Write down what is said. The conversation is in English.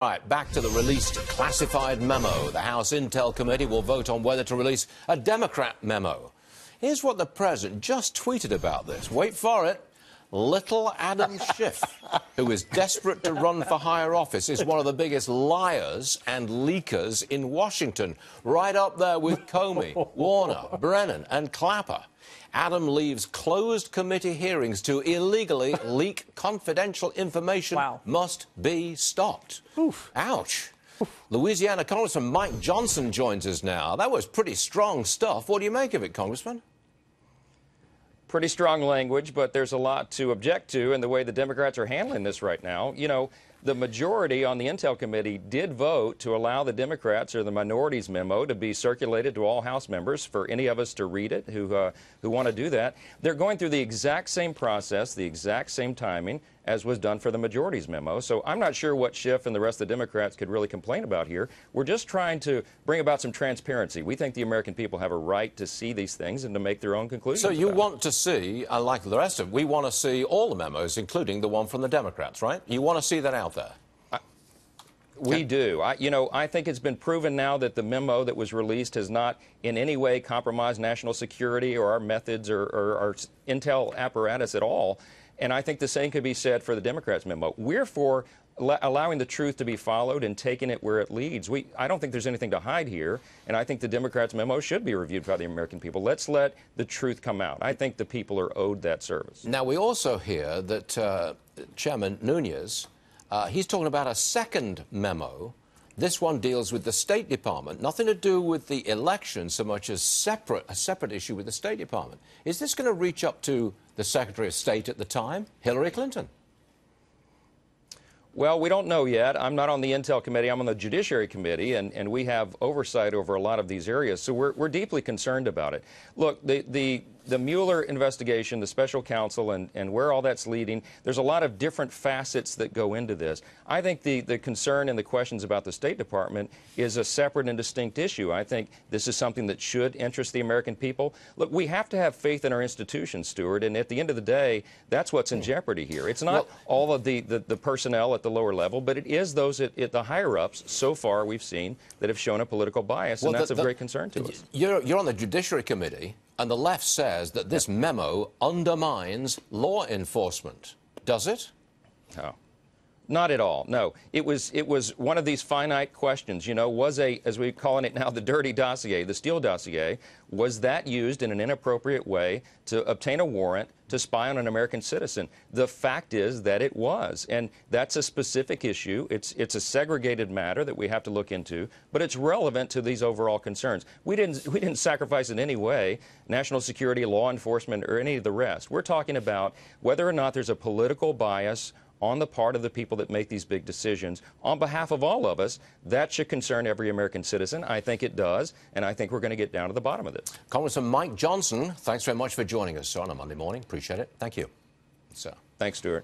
Right, back to the released classified memo. The House Intel Committee will vote on whether to release a Democrat memo. Here's what the president just tweeted about this. Wait for it. Little Adam Schiff, who is desperate to run for higher office, is one of the biggest liars and leakers in Washington, right up there with Comey, Warner, Brennan and Clapper. Adam leaves closed committee hearings to illegally leak confidential information. Wow. Must be stopped. Oof. Ouch. Louisiana Congressman Mike Johnson joins us now. That was pretty strong stuff. What do you make of it, Congressman? Pretty strong language, but there's a lot to object to in the way the Democrats are handling this right now. You know, the majority on the Intel Committee did vote to allow the Democrats or the minorities memo to be circulated to all House members for any of us to read it who want to do that. They're going through the exact same process, the exact same timing as was done for the majorities memo. So I'm not sure what Schiff and the rest of the Democrats could really complain about here. We're just trying to bring about some transparency. We think the American people have a right to see these things and to make their own conclusions. So you want to see, like the rest of them, we want to see all the memos, including the one from the Democrats, right? You want to see that out there? We do. I think it's been proven now that the memo that was released has not in any way compromised national security or our methods or our intel apparatus at all. And I think the same could be said for the Democrats' memo. We're for allowing the truth to be followed and taking it where it leads. I don't think there's anything to hide here, and I think the Democrats' memo should be reviewed by the American people. Let's let the truth come out. I think the people are owed that service. Now, we also hear that Chairman Nunes, he's talking about a second memo. This one deals with the State Department, nothing to do with the election so much as a separate issue with the State Department. Is this going to reach up to the Secretary of State at the time, Hillary Clinton? Well, we don't know yet. I'm not on the Intel Committee. I'm on the Judiciary Committee, and we have oversight over a lot of these areas. So we're deeply concerned about it. Look, the Mueller investigation, the special counsel, and where all that's leading, there's a lot of different facets that go into this. I think the concern and the questions about the State Department is a separate and distinct issue. I think this is something that should interest the American people. Look, we have to have faith in our institutions, Stuart, and at the end of the day, that's what's in jeopardy here. It's not all of the personnel at the lower level, but it is those at the higher-ups, so far we've seen, that have shown a political bias, and that's of great concern to us. You're on the Judiciary Committee, and the left says that this memo undermines law enforcement. Does it? No. Not at all. No. It was one of these finite questions. You know, was as we're calling it now, the dirty dossier, the Steele dossier, was that used in an inappropriate way to obtain a warrant to spy on an American citizen? The fact is that it was, and that's a specific issue. It's a segregated matter that we have to look into, but it's relevant to these overall concerns. We didn't sacrifice in any way national security, law enforcement, or any of the rest. We're talking about whether or not there's a political bias on the part of the people that make these big decisions on behalf of all of us. That should concern every American citizen. I think it does, and I think we're going to get down to the bottom of this. Congressman Mike Johnson, thanks very much for joining us on a Monday morning. Appreciate it. Thank you. Thanks, Stuart.